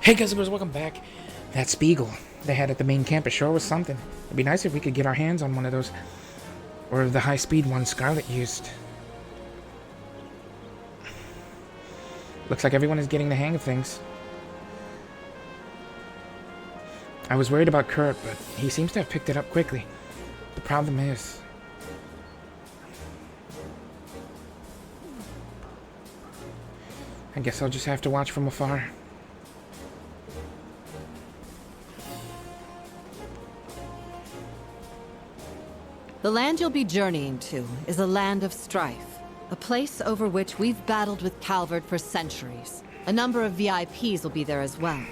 Hey guys, welcome back. That Spiegel they had at the main campus sure was something. It'd be nice if we could get our hands on one of those. Or the high-speed one Scarlet used. Looks like everyone is getting the hang of things. I was worried about Kurt, but he seems to have picked it up quickly. The problem is... I guess I'll just have to watch from afar. The land you'll be journeying to is a land of strife, a place over which we've battled with Calvert for centuries. A number of VIPs will be there as well.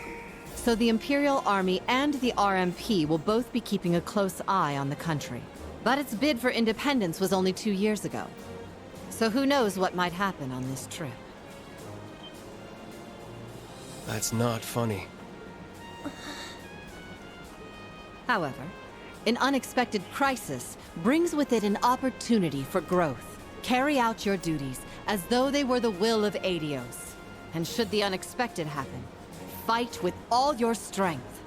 So the Imperial Army and the RMP will both be keeping a close eye on the country. But its bid for independence was only 2 years ago. So who knows what might happen on this trip. That's not funny. However, an unexpected crisis brings with it an opportunity for growth. Carry out your duties as though they were the will of Adios. And should the unexpected happen, fight with all your strength.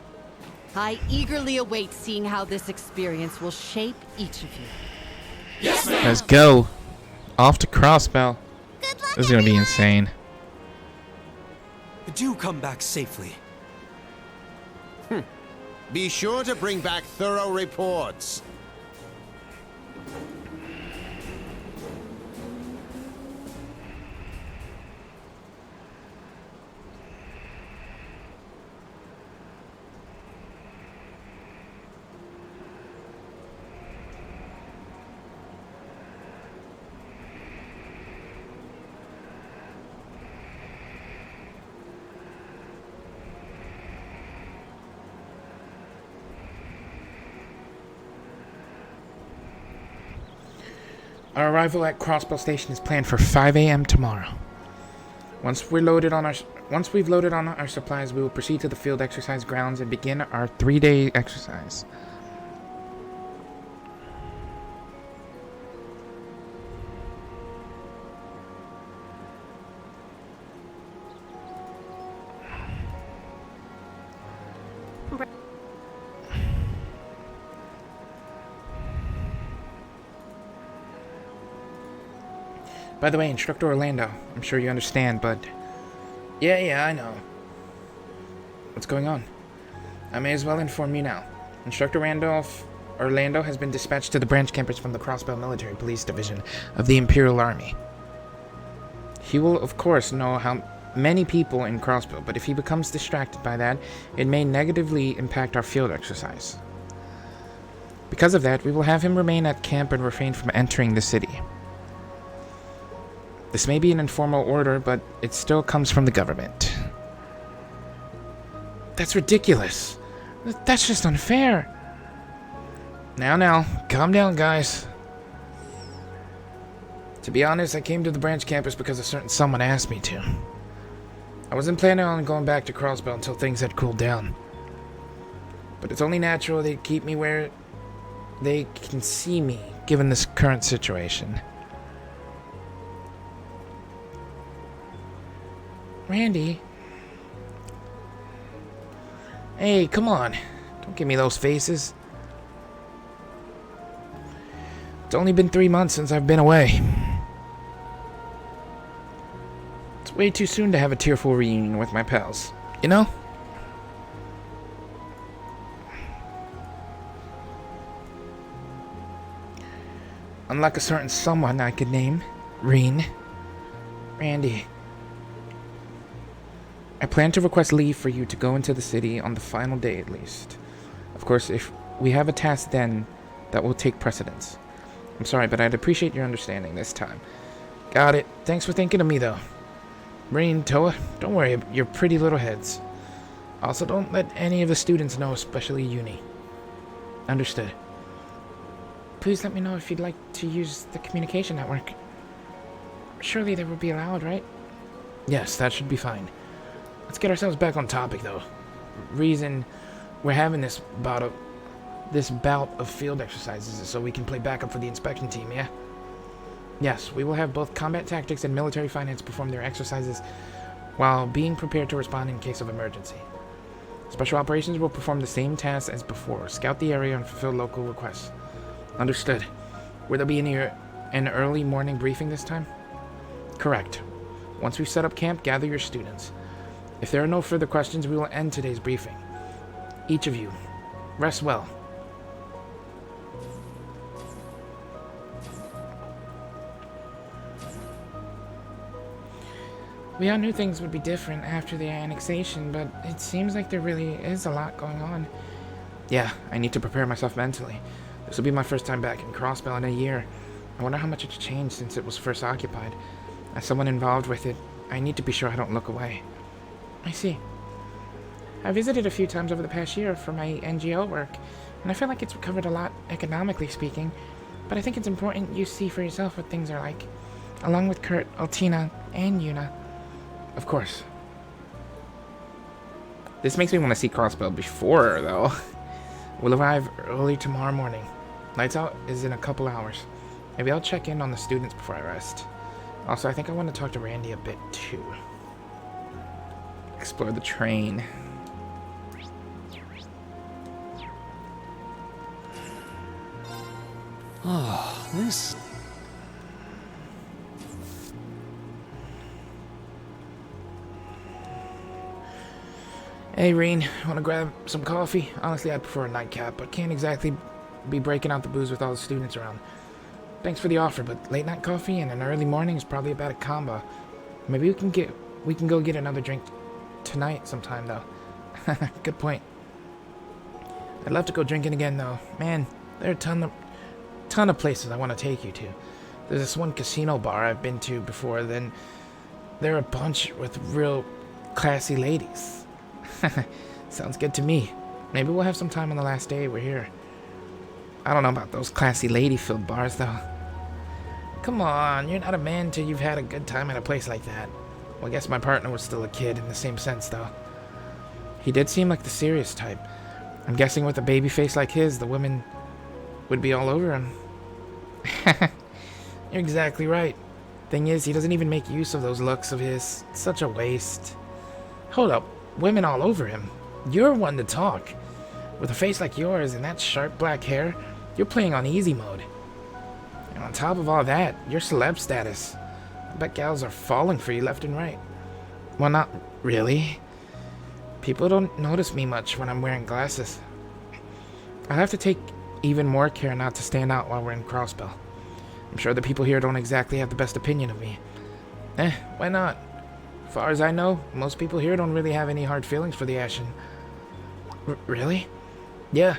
I eagerly await seeing how this experience will shape each of you. Yes, ma'am! Let's go. Off to Crossbell. Good luck, This is gonna be insane. Do come back safely. Be sure to bring back thorough reports. Our arrival at Crossbell Station is planned for 5 a.m. tomorrow. Once we've loaded on our supplies, we will proceed to the field exercise grounds and begin our 3-day exercise. By the way, Instructor Orlando, I'm sure you understand, but... Yeah, I know. What's going on? I may as well inform you now. Instructor Orlando has been dispatched to the branch campus from the Crossbell Military Police Division of the Imperial Army. He will, of course, know how many people in Crossbell, but if he becomes distracted by that, it may negatively impact our field exercise. Because of that, we will have him remain at camp and refrain from entering the city. This may be an informal order, but it still comes from the government. That's ridiculous. That's just unfair. Now, calm down, guys. To be honest, I came to the branch campus because a certain someone asked me to. I wasn't planning on going back to Crossbell until things had cooled down. But it's only natural they'd keep me where they can see me, given this current situation. Randy? Hey, come on. Don't give me those faces. It's only been 3 months since I've been away. It's way too soon to have a tearful reunion with my pals, you know? Unlike a certain someone I could name, Randy. I plan to request leave for you to go into the city on the final day at least. Of course, if we have a task then, that will take precedence. I'm sorry, but I'd appreciate your understanding this time. Got it. Thanks for thinking of me, though. Marine, Toa, don't worry your pretty little heads. Also, don't let any of the students know, especially Uni. Understood. Please let me know if you'd like to use the communication network. Surely they would be allowed, right? Yes, that should be fine. Let's get ourselves back on topic, though. Reason we're having this bout of field exercises is so we can play backup for the inspection team, yeah? Yes, we will have both combat tactics and military finance perform their exercises while being prepared to respond in case of emergency. Special Operations will perform the same tasks as before. Scout the area and fulfill local requests. Understood. Will there be an early morning briefing this time? Correct. Once we've set up camp, gather your students. If there are no further questions, we will end today's briefing. Each of you, rest well. We all knew things would be different after the annexation, but it seems like there really is a lot going on. Yeah, I need to prepare myself mentally. This will be my first time back in Crossbell in a year. I wonder how much it's changed since it was first occupied. As someone involved with it, I need to be sure I don't look away. I see. I visited a few times over the past year for my NGO work, and I feel like it's recovered a lot, economically speaking, but I think it's important you see for yourself what things are like, along with Kurt, Altina, and Yuna. Of course. This makes me want to see Crossbell before, though. We'll arrive early tomorrow morning. Lights out is in a couple hours. Maybe I'll check in on the students before I rest. Also, I think I want to talk to Randy a bit, too. Explore the train. Oh, this... Hey, Reen, want to grab some coffee? Honestly, I'd prefer a nightcap, but can't exactly be breaking out the booze with all the students around. Thanks for the offer, but late night coffee and an early morning is probably a bad combo. Maybe we can go get another drink tonight sometime, though. Good point. I'd love to go drinking again, though. Man, there are a ton of places I want to take you to. There's this one casino bar I've been to before, then there are a bunch with real classy ladies. Sounds good to me. Maybe we'll have some time on the last day we're here. I don't know about those classy lady-filled bars, though. Come on, you're not a man till you've had a good time at a place like that. Well, I guess my partner was still a kid in the same sense, though. He did seem like the serious type. I'm guessing with a baby face like his, the women would be all over him. You're exactly right. Thing is, he doesn't even make use of those looks of his. It's such a waste. Hold up. Women all over him. You're one to talk. With a face like yours and that sharp black hair, you're playing on easy mode. And on top of all that, your celeb status. I bet gals are falling for you left and right. Well, not really. People don't notice me much when I'm wearing glasses. I'll have to take even more care not to stand out while we're in Crossbell. I'm sure the people here don't exactly have the best opinion of me. Why not? As far as I know, most people here don't really have any hard feelings for the Ashen. Really? Yeah.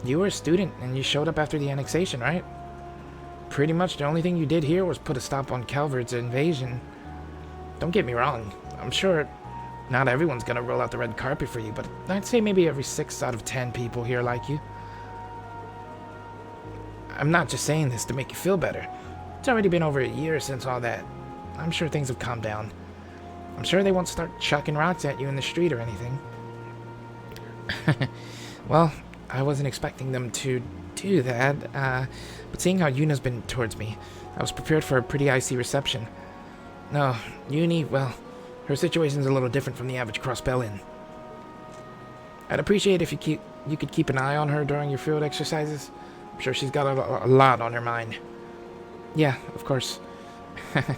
You were a student, and you showed up after the annexation, right? Pretty much the only thing you did here was put a stop on Calvert's invasion. Don't get me wrong. I'm sure not everyone's gonna roll out the red carpet for you, but I'd say maybe every 6 out of 10 people here like you. I'm not just saying this to make you feel better. It's already been over a year since all that. I'm sure things have calmed down. I'm sure they won't start chucking rocks at you in the street or anything. Well, I wasn't expecting them to do that, but seeing how Yuna's been towards me, I was prepared for a pretty icy reception. No, Uni, well, her situation's a little different from the average Crossbellian. I'd appreciate if you could keep an eye on her during your field exercises. I'm sure she's got a lot on her mind. Yeah, of course. I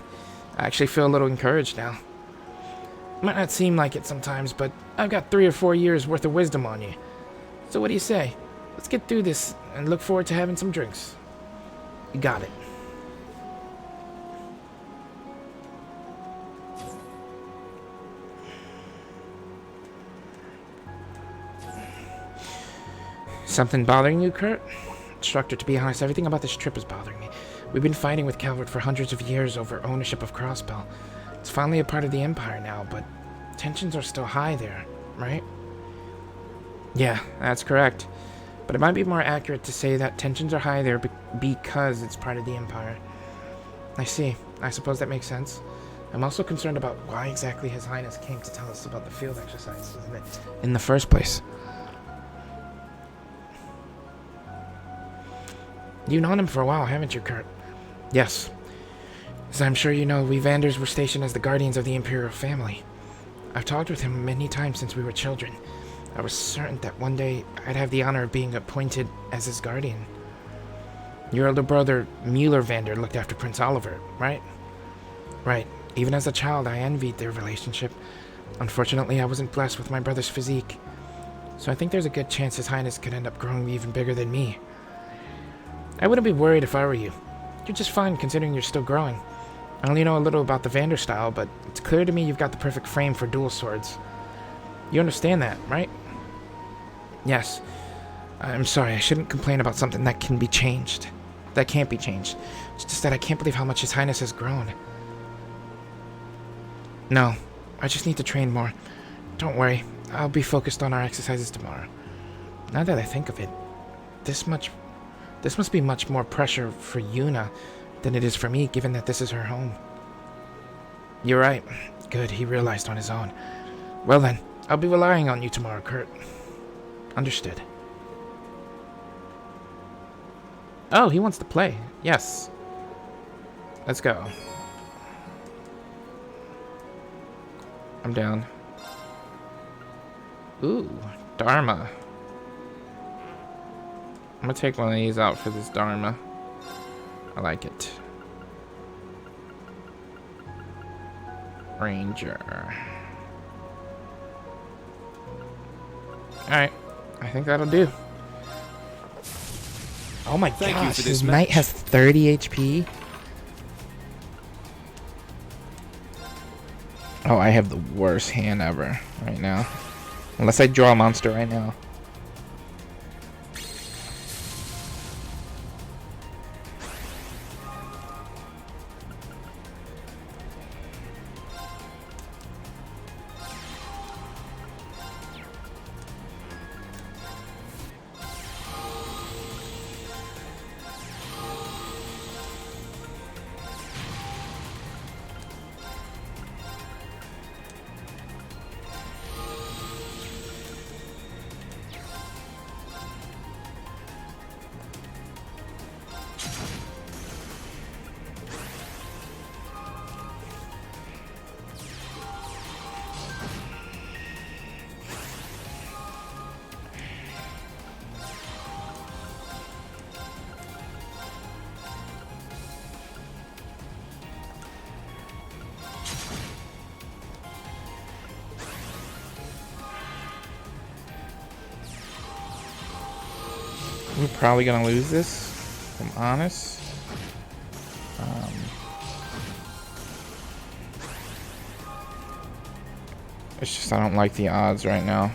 actually feel a little encouraged now. Might not seem like it sometimes, but I've got 3 or 4 years worth of wisdom on you. So what do you say? Let's get through this and look forward to having some drinks. You got it. Something bothering you, Kurt? Instructor, to be honest, everything about this trip is bothering me. We've been fighting with Calvert for hundreds of years over ownership of Crossbell. It's finally a part of the Empire now, but tensions are still high there, right? Yeah, that's correct. But it might be more accurate to say that tensions are high there because it's part of the Empire. I see. I suppose that makes sense. I'm also concerned about why exactly His Highness came to tell us about the field exercises in the first place. You've known him for a while, haven't you, Kurt? Yes. As I'm sure you know, we Vanders were stationed as the guardians of the Imperial family. I've talked with him many times since we were children. I was certain that one day I'd have the honor of being appointed as his guardian. Your elder brother, Mueller-Vander, looked after Prince Oliver, right? Right. Even as a child, I envied their relationship. Unfortunately, I wasn't blessed with my brother's physique. So I think there's a good chance His Highness could end up growing even bigger than me. I wouldn't be worried if I were you. You're just fine considering you're still growing. I only know a little about the Vander style, but it's clear to me you've got the perfect frame for dual swords. You understand that, right? Yes. I'm sorry, I shouldn't complain about something that can be changed. That can't be changed. It's just that I can't believe how much His Highness has grown. No, I just need to train more. Don't worry, I'll be focused on our exercises tomorrow. Now that I think of it, this must be much more pressure for Yuna than it is for me, given that this is her home. You're right. Good, he realized on his own. Well then, I'll be relying on you tomorrow, Kurt. Understood. Oh, he wants to play. Yes. Let's go. I'm down. Ooh, Dharma. I'm gonna take one of these out for this Dharma. I like it. Ranger. Alright. I think that'll do. Oh my gosh, his knight has 30 HP? Oh, I have the worst hand ever right now. Unless I draw a monster right now. We're probably gonna lose this, if I'm honest. It's just I don't like the odds right now.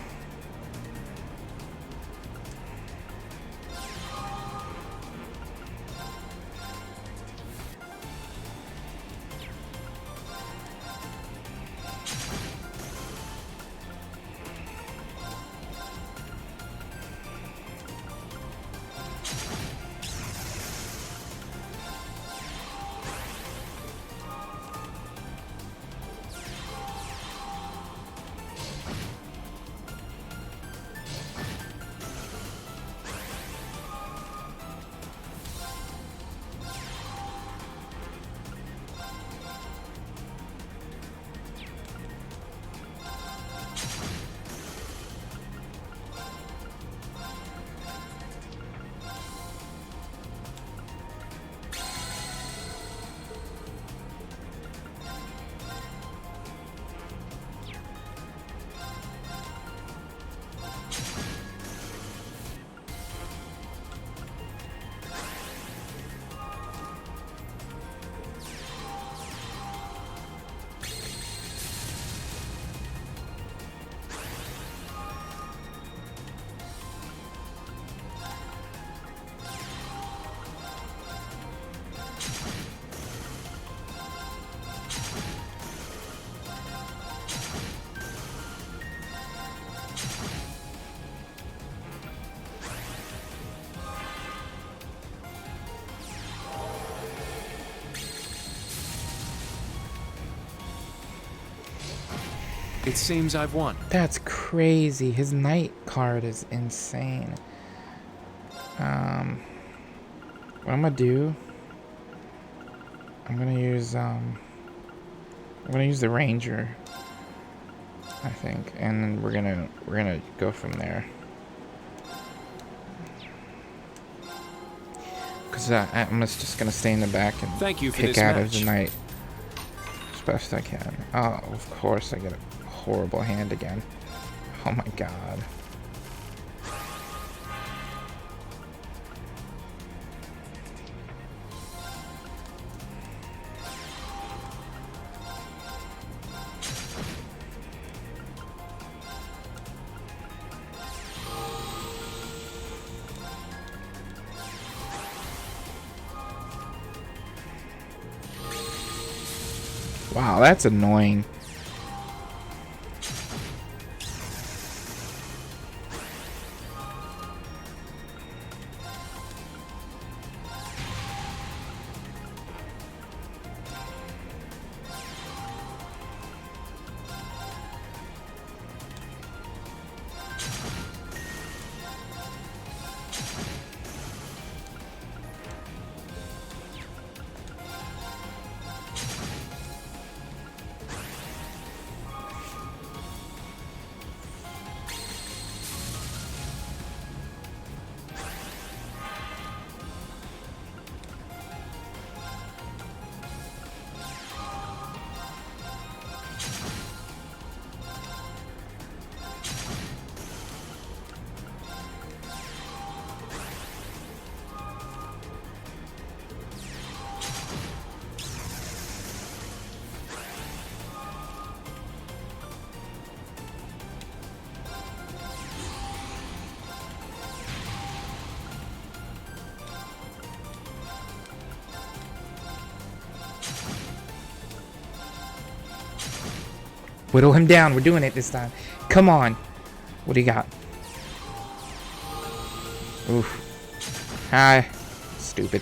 It seems I've won. That's crazy. His knight card is insane. What I'm gonna do, I'm gonna use the ranger. I think, and we're gonna go from there. Cause I'm just gonna stay in the back and Thank you for pick this out of the match. night as best I can. Oh, of course I get a horrible hand again. Oh my god. Wow, that's annoying. Whittle him down. We're doing it this time. Come on. What do you got? Oof. Hi. Stupid.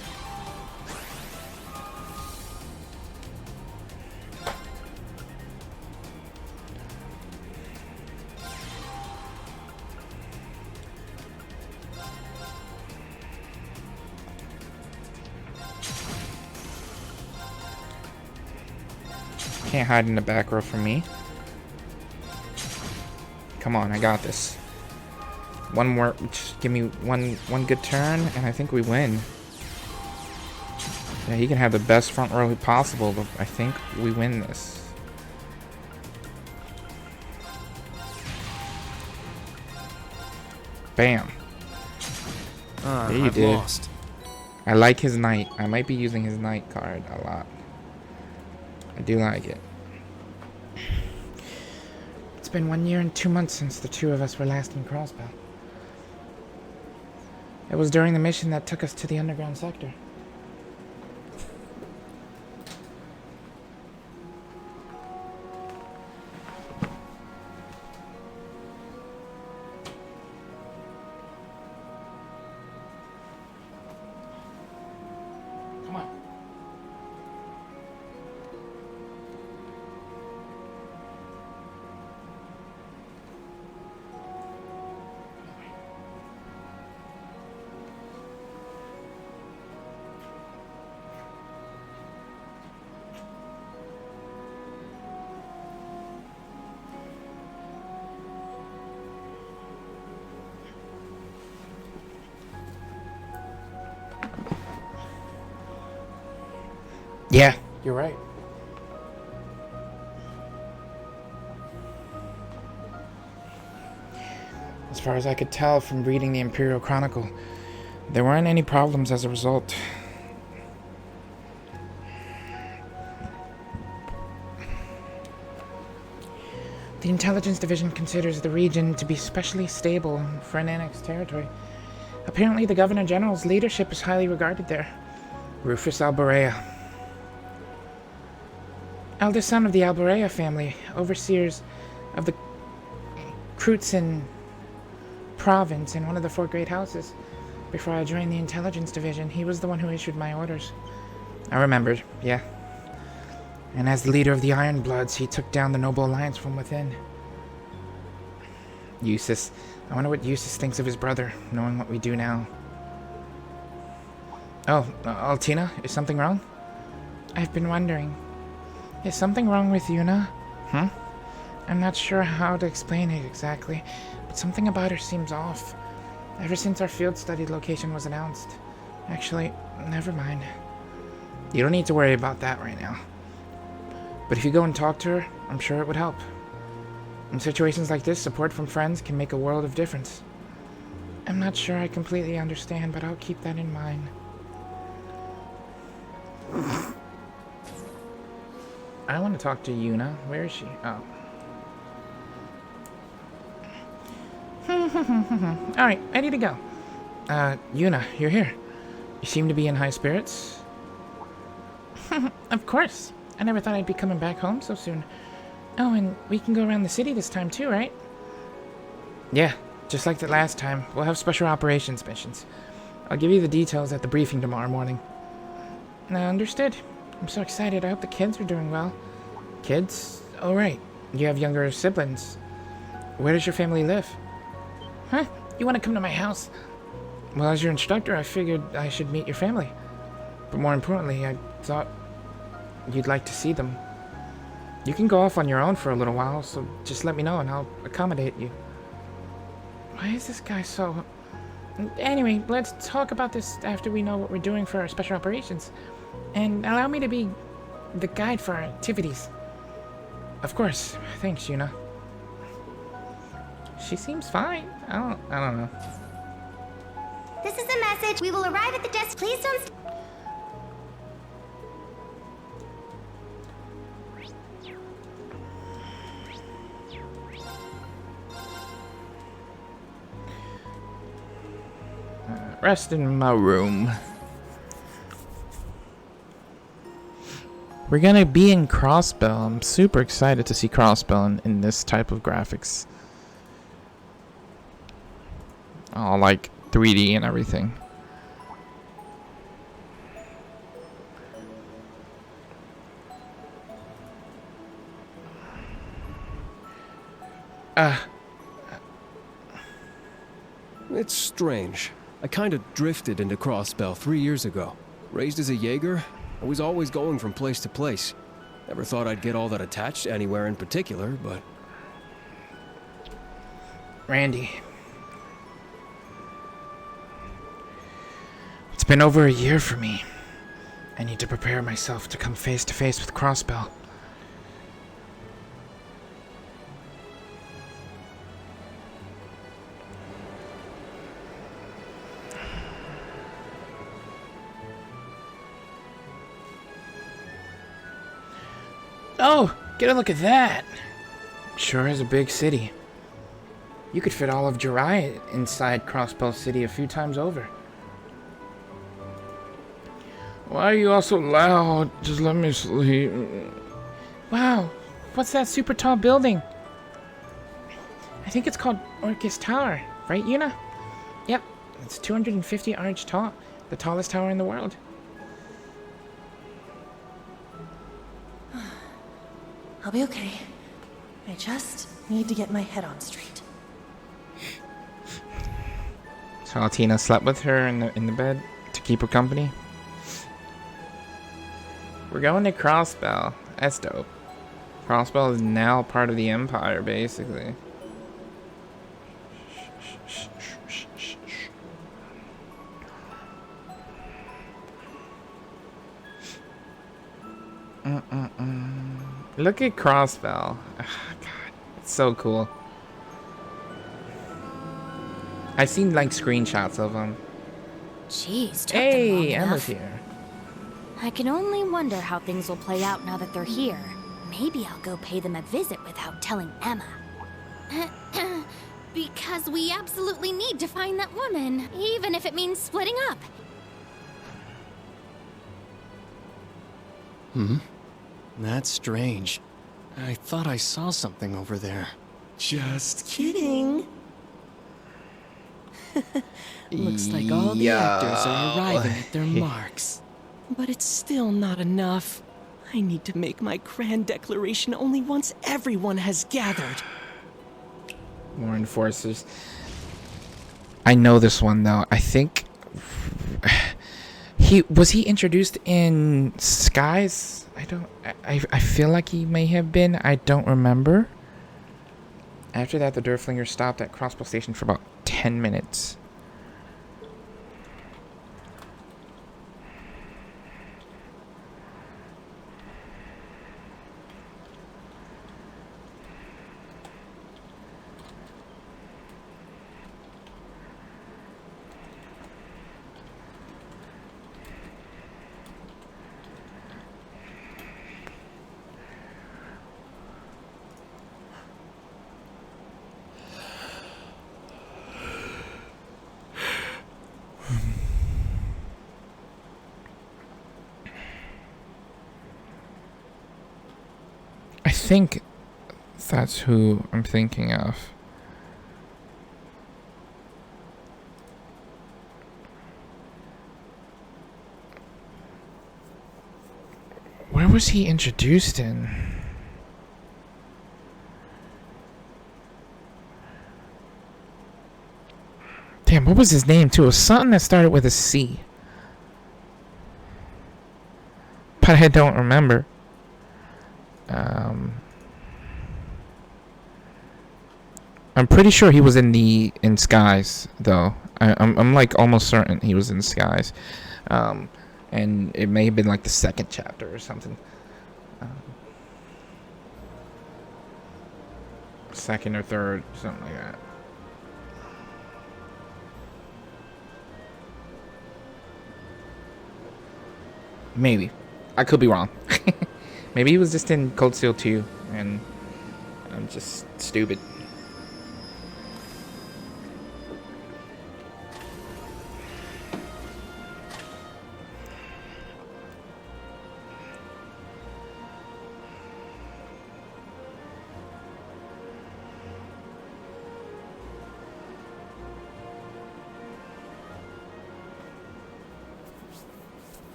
Can't hide in the back row from me. Come on, I got this. One more, just give me one good turn, and I think we win. Yeah, he can have the best front row possible, but I think we win this. Bam. Yeah, you I've did. lost. I like his knight. I might be using his knight card a lot. I do like it. It's been 1 year and 2 months since the two of us were last in Crossbell. It was during the mission that took us to the underground sector. Come on. Yeah, you're right. As far as I could tell from reading the Imperial Chronicle, there weren't any problems as a result. The Intelligence Division considers the region to be specially stable for an annexed territory. Apparently, the Governor General's leadership is highly regarded there. Rufus Alborea. Eldest son of the Alborea family, overseers of the Krutsin province in one of the 4 great houses. Before I joined the Intelligence Division, he was the one who issued my orders. I remembered, yeah. And as the leader of the Iron Bloods, he took down the Noble Alliance from within. Eustace. I wonder what Eustace thinks of his brother, knowing what we do now. Oh, Altina, is something wrong? I've been wondering. Is something wrong with Yuna? I'm not sure how to explain it exactly, but something about her seems off. Ever since our field study location was announced. Actually, never mind. You don't need to worry about that right now. But if you go and talk to her, I'm sure it would help. In situations like this, support from friends can make a world of difference. I'm not sure I completely understand, but I'll keep that in mind. I want to talk to Yuna. Where is she? Oh. Alright, ready to go. Yuna, you're here. You seem to be in high spirits. Of course. I never thought I'd be coming back home so soon. Oh, and we can go around the city this time too, right? Yeah, just like the last time. We'll have special operations missions. I'll give you the details at the briefing tomorrow morning. Understood. I'm so excited. I hope the kids are doing well. Kids? Oh, right. You have younger siblings. Where does your family live? Huh? You want to come to my house? Well, as your instructor, I figured I should meet your family. But more importantly, I thought you'd like to see them. You can go off on your own for a little while, so just let me know and I'll accommodate you. Why is this guy so... Anyway, let's talk about this after we know what we're doing for our special operations. And allow me to be the guide for our activities. Of course. Thanks, Yuna. She seems fine. I don't know. This is a message. We will arrive at the desk. Please don't... Rest in my room. We're gonna be in Crossbell. I'm super excited to see Crossbell in this type of graphics. All like 3D and everything. It's strange. I kind of drifted into Crossbell 3 years ago. Raised as a Jaeger, I was always going from place to place. Never thought I'd get all that attached to anywhere in particular, but... Randy. It's been over a year for me. I need to prepare myself to come face to face with Crossbell. Oh, get a look at that. Sure is a big city. You could fit all of Jirai inside Crossbell City a few times over. Why are you all so loud? Just let me sleep. Wow, what's that super tall building? I think it's called Orcus Tower, right, Yuna? Yep, it's 250 arch tall, the tallest tower in the world. I'll be okay. I just need to get my head on straight. So Altina slept with her in the bed to keep her company. We're going to Crossbell. That's dope. Crossbell is now part of the Empire, basically. Look at Crossbell. God, it's so cool. I've seen like screenshots of them. Jeez, took them long Hey, Emma's enough. here. I can only wonder how things will play out now that they're here. Maybe I'll go pay them a visit without telling Emma. Because we absolutely need to find that woman, even if it means splitting up. That's strange. I thought I saw something over there. Just kidding. Looks like all the actors are arriving at their marks. But it's still not enough. I need to make my grand declaration only once everyone has gathered. More enforcers. I know this one though. I think he introduced in Skies. I feel like he may have been. I don't remember. After that, the Durflinger stopped at Crossbell Station for about 10 minutes. I think that's who I'm thinking of. Where was he introduced in? Damn, what was his name too? It was something that started with a C. But I don't remember. I'm pretty sure he was in Skies though. I'm like almost certain he was in Skies, and it may have been like the second chapter or something, second or third, something like that. Maybe, I could be wrong. Maybe he was just in Cold Steel 2, and I'm just stupid.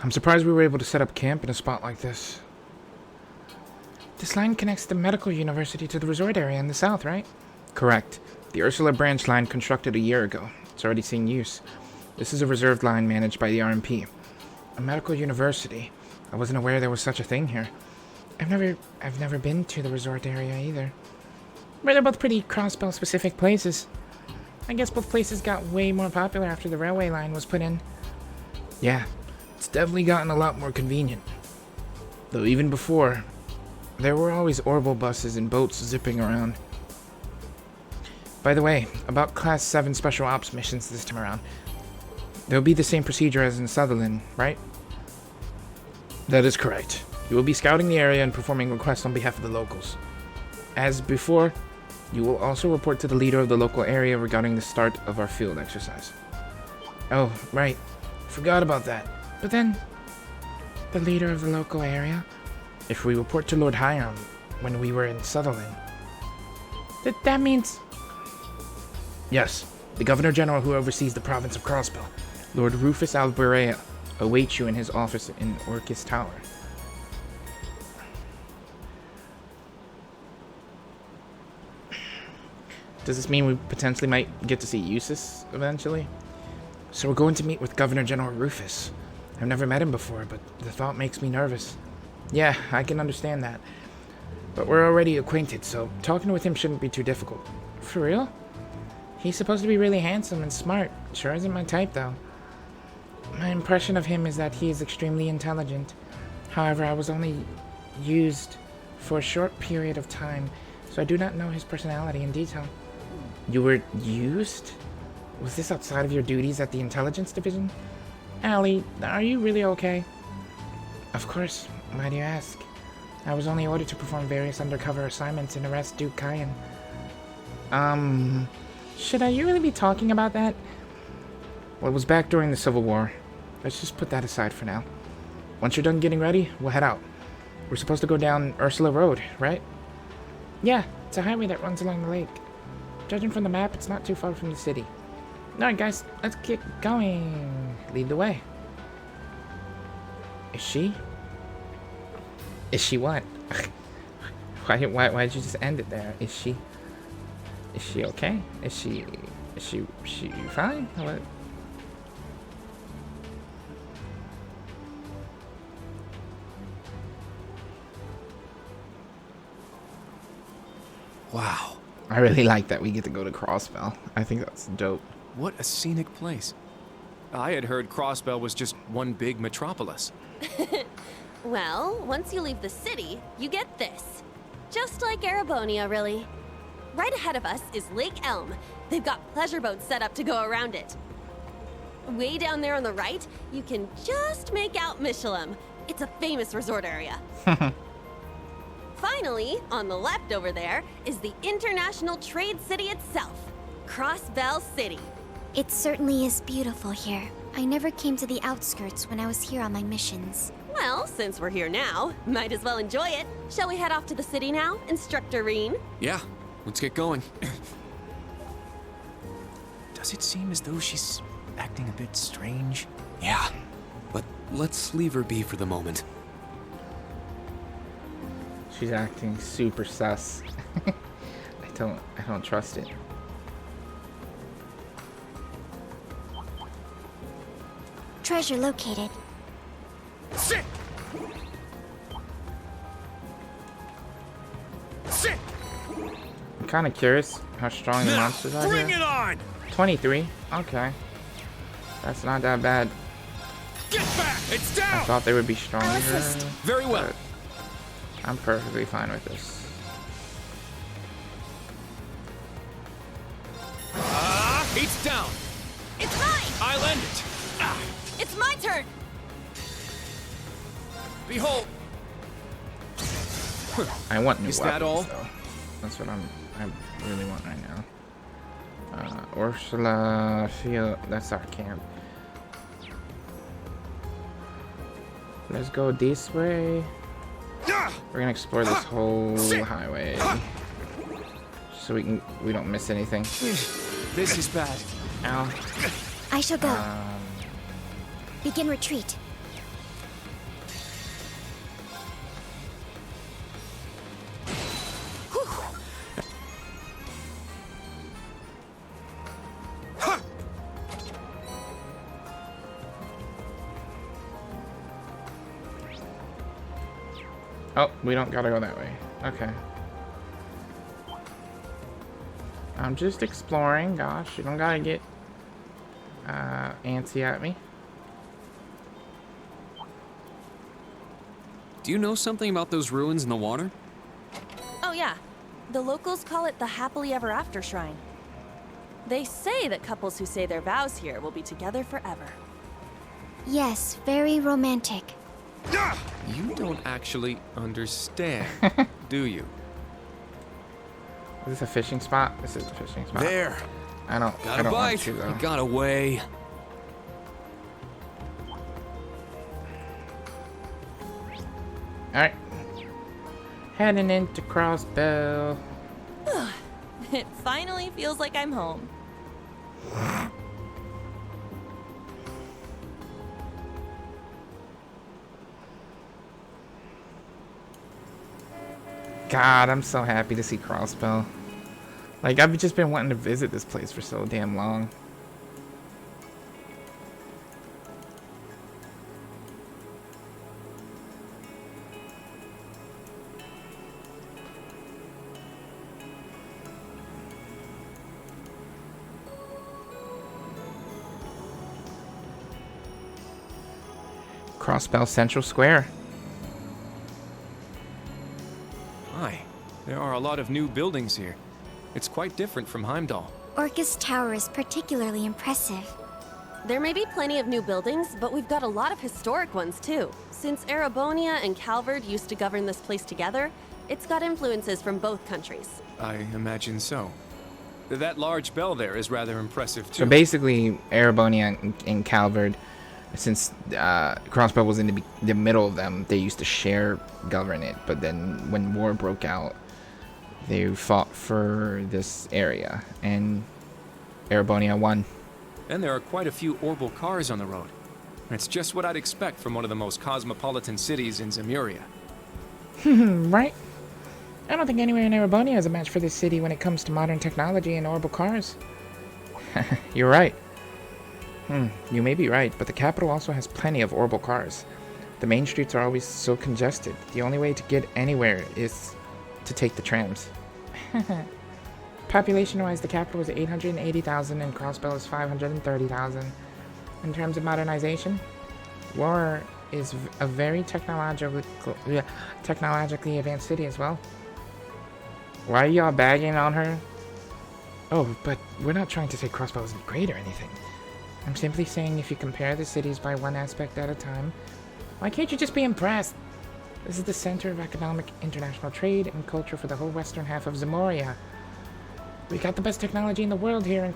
I'm surprised we were able to set up camp in a spot like this. This line connects the medical university to the resort area in the south, right? Correct. The Ursula branch line constructed a year ago. It's already seen use. This is a reserved line managed by the RMP. A medical university. I wasn't aware there was such a thing here. I've never been to the resort area either. But they're both pretty Crossbell specific places. I guess both places got way more popular after the railway line was put in. Yeah. It's definitely gotten a lot more convenient. Though even before, there were always Orbital buses and boats zipping around. By the way, about Class 7 Special Ops missions this time around. There'll be the same procedure as in Sutherland, right? That is correct. You will be scouting the area and performing requests on behalf of the locals. As before, you will also report to the leader of the local area regarding the start of our field exercise. Oh, right. Forgot about that. But then, the leader of the local area? If we report to Lord Hiram when we were in Sutherland. That means... Yes, the Governor General who oversees the province of Crossbell, Lord Rufus Alberea, awaits you in his office in Orcus Tower. Does this mean we potentially might get to see Eustace eventually? So we're going to meet with Governor General Rufus. I've never met him before, but the thought makes me nervous. Yeah, I can understand that. But we're already acquainted, so talking with him shouldn't be too difficult. For real? He's supposed to be really handsome and smart. Sure isn't my type, though. My impression of him is that he is extremely intelligent. However, I was only used for a short period of time, so I do not know his personality in detail. You were used? Was this outside of your duties at the intelligence division? Allie, are you really okay? Of course. Why do you ask? I was only ordered to perform various undercover assignments and arrest Duke Kyan. Should I really be talking about that? Well, it was back during the Civil War. Let's just put that aside for now. Once you're done getting ready, we'll head out. We're supposed to go down Ursula Road, right? Yeah, it's a highway that runs along the lake. Judging from the map, it's not too far from the city. Alright guys, let's get going. Lead the way. Is she? Is she what? Why'd you just end it there? Is she okay? Is she fine? What? Wow. I really like that we get to go to Crossbell. I think that's dope. What a scenic place. I had heard Crossbell was just one big metropolis. Well, once you leave the city, you get this. Just like Erebonia, really. Right ahead of us is Lake Elm. They've got pleasure boats set up to go around it. Way down there on the right, you can just make out Michelin. It's a famous resort area. Finally, on the left over there, is the international trade city itself, Crossbell City. It certainly is beautiful here. I never came to the outskirts when I was here on my missions. Well, since we're here now, might as well enjoy it. Shall we head off to the city now, Instructor Reen? Yeah, let's get going. Does it seem as though she's acting a bit strange? Yeah, but let's leave her be for the moment. She's acting super sus. I don't trust it. Treasure located. Sit! Sit! I'm kind of curious how strong the monsters are. Bring here. it on! 23. Okay. That's not that bad. Get back! It's down! I thought they would be stronger. Very well. but I'm perfectly fine with this. It's down! It's mine! I'll end it! It's my turn! Behold! I want new Is weapons, that all? though. That's what I really want right now. Ursula Field. That's our camp. Let's go this way. We're gonna explore this whole highway, so we don't miss anything. This is bad. Ow. I shall go. Begin retreat. Oh, we don't gotta go that way. Okay. I'm just exploring. Gosh, you don't gotta get antsy at me. Do you know something about those ruins in the water? Oh yeah, the locals call it the Happily Ever After Shrine. They say that couples who say their vows here will be together forever. Yes, very romantic. You don't actually understand, do you? Is this a fishing spot? This is a fishing spot. There. I don't Got a want bite. to, though. You got away. Alright. Heading into Crossbell. It finally feels like I'm home. God, I'm so happy to see Crossbell. Like, I've just been wanting to visit this place for so damn long. Crossbell Central Square. Hi. There are a lot of new buildings here. It's quite different from Heimdall. Orcus Tower is particularly impressive. There may be plenty of new buildings, but we've got a lot of historic ones too. Since Erebonia and Calvard used to govern this place together, it's got influences from both countries. I imagine so. That large bell there is rather impressive too. So basically, Erebonia and Calvard, since Crossbell was in the middle of them, they used to share govern it. But then when war broke out, they fought for this area, and Erebonia won. And there are quite a few orbital cars on the road. It's just what I'd expect from one of the most cosmopolitan cities in Zemuria. Right? I don't think anywhere in Erebonia is a match for this city when it comes to modern technology and orbital cars. You're right. You may be right, but the capital also has plenty of orbital cars. The main streets are always so congested. The only way to get anywhere is to take the trams. Population-wise, the capital is 880,000 and Crossbell is 530,000. In terms of modernization, War is a very technologically advanced city as well. Why are y'all bagging on her? Oh, but we're not trying to say Crossbell isn't great or anything. I'm simply saying if you compare the cities by one aspect at a time, why can't you just be impressed? This is the center of economic international trade and culture for the whole western half of Zamoria. We got the best technology in the world here, and